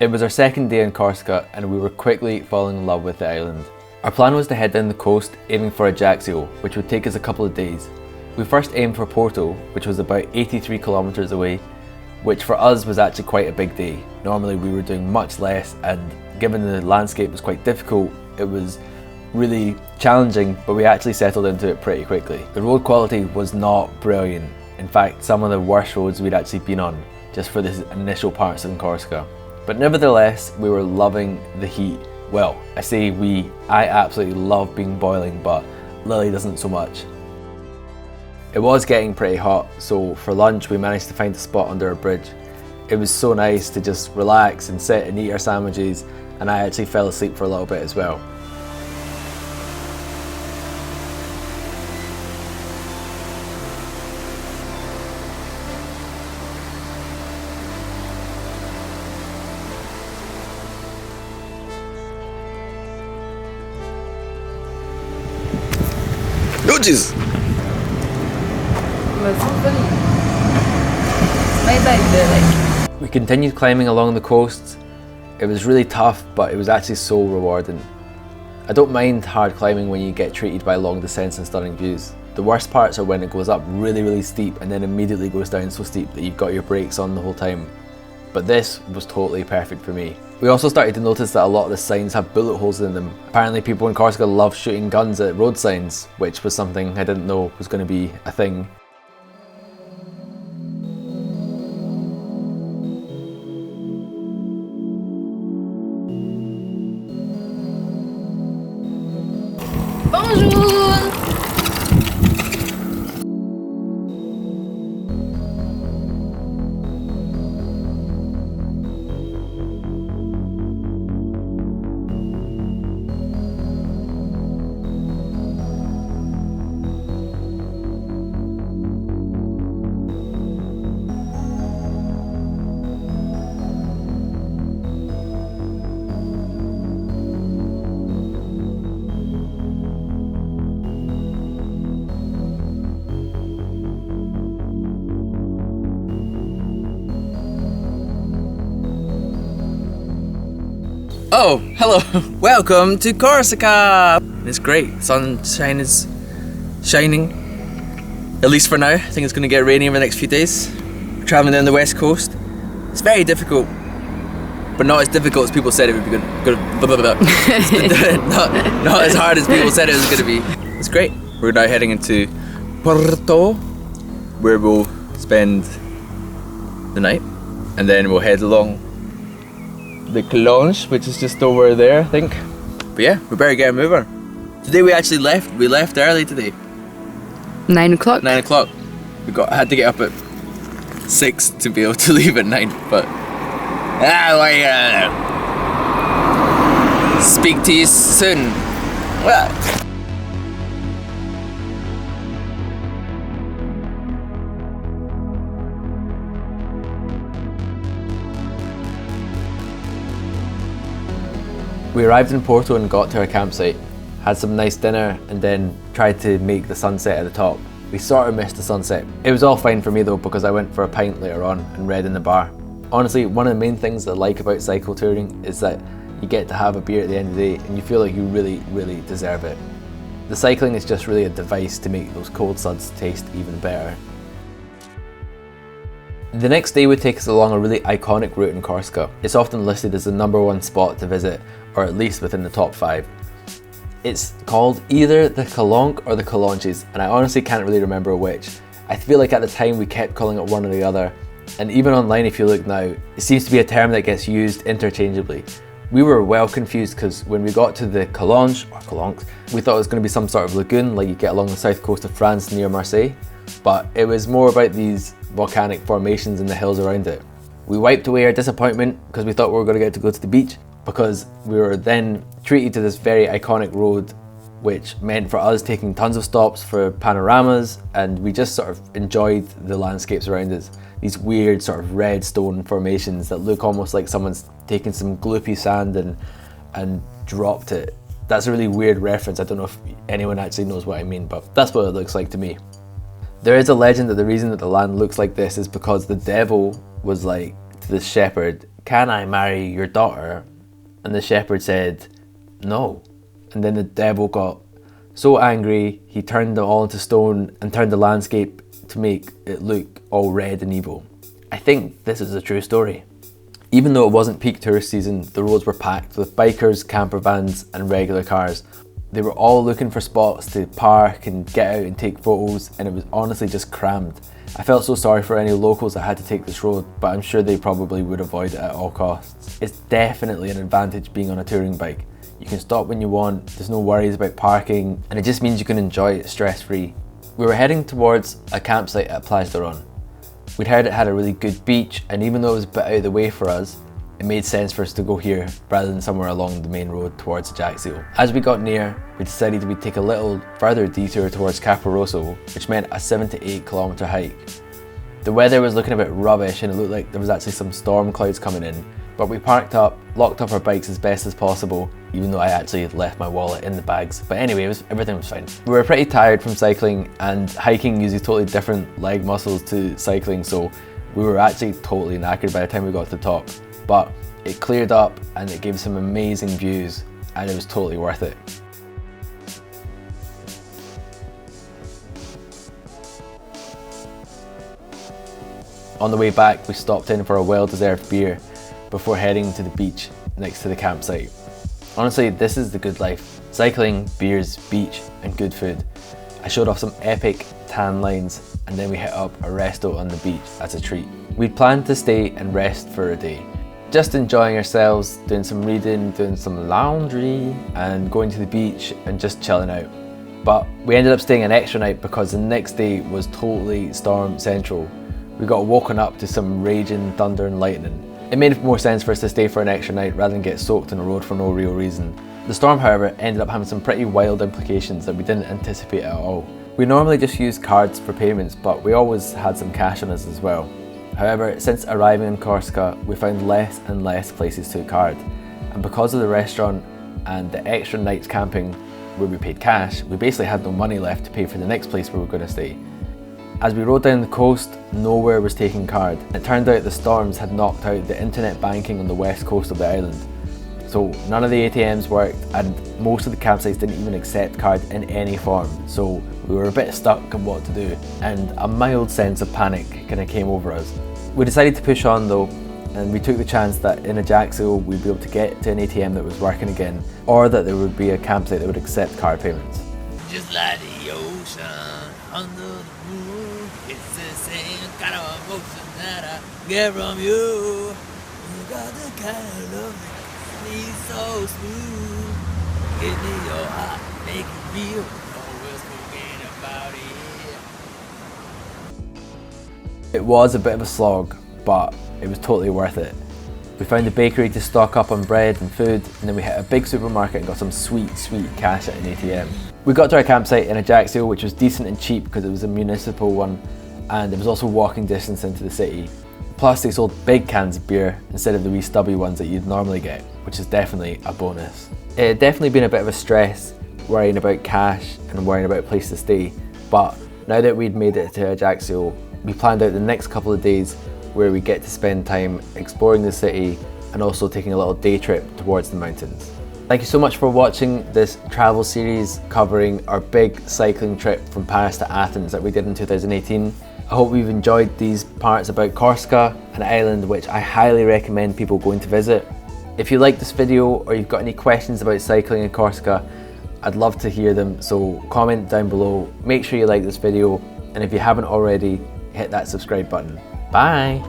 It was our second day in Corsica and we were quickly falling in love with the island. Our plan was to head down the coast aiming for Ajaccio, which would take us a couple of days. We first aimed for Porto, which was about 83 kilometers away, which for us was actually quite a big day. Normally we were doing much less, and given the landscape was quite difficult, it was really challenging, but we actually settled into it pretty quickly. The road quality was not brilliant. In fact, some of the worst roads we'd actually been on just for the initial parts in Corsica. But nevertheless, we were loving the heat. Well, I say we, I absolutely love being boiling, but Lily doesn't so much. It was getting pretty hot, so for lunch we managed to find a spot under a bridge. It was so nice to just relax and sit and eat our sandwiches, and I actually fell asleep for a little bit as well. Noches! We continued climbing along the coast. It was really tough, but it was actually so rewarding. I don't mind hard climbing when you get treated by long descents and stunning views. The worst parts are when it goes up really steep and then immediately goes down so steep that you've got your brakes on the whole time. But this was totally perfect for me. We also started to notice that a lot of the signs have bullet holes in them. Apparently people in Corsica love shooting guns at road signs, which was something I didn't know was going to be a thing. Bonjour! Oh, hello! Welcome to Corsica! It's great. Sunshine is shining. At least for now. I think it's going to get rainy over the next few days. We're travelling down the west coast. It's very difficult, but not as difficult as people said it would be. Not as hard as people said it was going to be. It's great. We're now heading into Porto, where we'll spend the night, and then we'll head along the Calaches, which is just over there, I think. But yeah, we better get moving. Today we actually left. We left early today. 9 o'clock. 9 o'clock. I had to get up at 6 to be able to leave at 9. But speak to you soon. Well. We arrived in Porto and got to our campsite, had some nice dinner and then tried to make the sunset at the top. We sort of missed the sunset. It was all fine for me though because I went for a pint later on and read in the bar. Honestly, one of the main things I like about cycle touring is that you get to have a beer at the end of the day and you feel like you really deserve it. The cycling is just really a device to make those cold suds taste even better. The next day would take us along a really iconic route in Corsica. It's often listed as the #1 spot to visit, or at least within the top 5. It's called either the Calanques or the Calaches, and I honestly can't really remember which. I feel like at the time we kept calling it one or the other, and even online if you look now, it seems to be a term that gets used interchangeably. We were well confused because when we got to the Calanques, or Calanques, we thought it was going to be some sort of lagoon like you get along the south coast of France near Marseille, but it was more about these volcanic formations in the hills around it. We wiped away our disappointment because we thought we were going to get to go to the beach, because we were then treated to this very iconic road which meant for us taking tons of stops for panoramas, and we just sort of enjoyed the landscapes around us. These weird sort of red stone formations that look almost like someone's taken some gloopy sand and dropped it. That's a really weird reference. I don't know if anyone actually knows what I mean, but that's what it looks like to me. There is a legend that the reason that the land looks like this is because the devil was like to the shepherd, "Can I marry your daughter?" And the shepherd said, "No." And then the devil got so angry, he turned them all into stone and turned the landscape to make it look all red and evil. I think this is a true story. Even though it wasn't peak tourist season, the roads were packed with bikers, camper vans and regular cars. They were all looking for spots to park and get out and take photos, and it was honestly just crammed. I felt so sorry for any locals that had to take this road, but I'm sure they probably would avoid it at all costs. It's definitely an advantage being on a touring bike. You can stop when you want, there's no worries about parking, and it just means you can enjoy it stress-free. We were heading towards a campsite at Plage D'Arone. We'd heard it had a really good beach, and even though it was a bit out of the way for us, it made sense for us to go here rather than somewhere along the main road towards Ajaccio. As we got near, we decided we'd take a little further detour towards Capo Rosso, which meant a 7 to 8 kilometre hike. The weather was looking a bit rubbish and it looked like there was actually some storm clouds coming in, but we parked up, locked up our bikes as best as possible, even though I actually left my wallet in the bags. But anyway, everything was fine. We were pretty tired from cycling, and hiking uses totally different leg muscles to cycling, so we were actually totally knackered by the time we got to the top. But it cleared up and it gave some amazing views, and it was totally worth it. On the way back, we stopped in for a well-deserved beer before heading to the beach next to the campsite. Honestly, this is the good life. Cycling, beers, beach, and good food. I showed off some epic tan lines, and then we hit up a resto on the beach as a treat. We'd planned to stay and rest for a day, just enjoying ourselves, doing some reading, doing some laundry, and going to the beach and just chilling out. But we ended up staying an extra night because the next day was totally storm central. We got woken up to some raging thunder and lightning. It made more sense for us to stay for an extra night rather than get soaked on the road for no real reason. The storm, however, ended up having some pretty wild implications that we didn't anticipate at all. We normally just use cards for payments, but we always had some cash on us as well. However, since arriving in Corsica, we found less and less places to card. And because of the restaurant and the extra nights camping where we paid cash, we basically had no money left to pay for the next place we were going to stay. As we rode down the coast, nowhere was taking card. It turned out the storms had knocked out the internet banking on the west coast of the island. So none of the ATMs worked, and most of the campsites didn't even accept card in any form. So we were a bit stuck on what to do, and a mild sense of panic kind of came over us. We decided to push on though, and we took the chance that in Ajaccio we'd be able to get to an ATM that was working again, or that there would be a campsite that would accept card payments. Just like the ocean under the moon, it's the same kind of emotion that I get from you. You got the kind of love that feels so smooth. Give me your heart, make it real. No one's forgetting about it. It was a bit of a slog, but it was totally worth it. We found a bakery to stock up on bread and food, and then we hit a big supermarket and got some sweet cash at an ATM. We got to our campsite in Ajaccio, which was decent and cheap because it was a municipal one, and it was also walking distance into the city. Plus they sold big cans of beer instead of the wee stubby ones that you'd normally get, which is definitely a bonus. It had definitely been a bit of a stress worrying about cash and worrying about a place to stay, but now that we'd made it to Ajaccio, we planned out the next couple of days where we get to spend time exploring the city and also taking a little day trip towards the mountains. Thank you so much for watching this travel series covering our big cycling trip from Paris to Athens that we did in 2018. I hope you've enjoyed these parts about Corsica, an island which I highly recommend people going to visit. If you like this video or you've got any questions about cycling in Corsica, I'd love to hear them, so comment down below. Make sure you like this video, and if you haven't already, hit that subscribe button. Bye!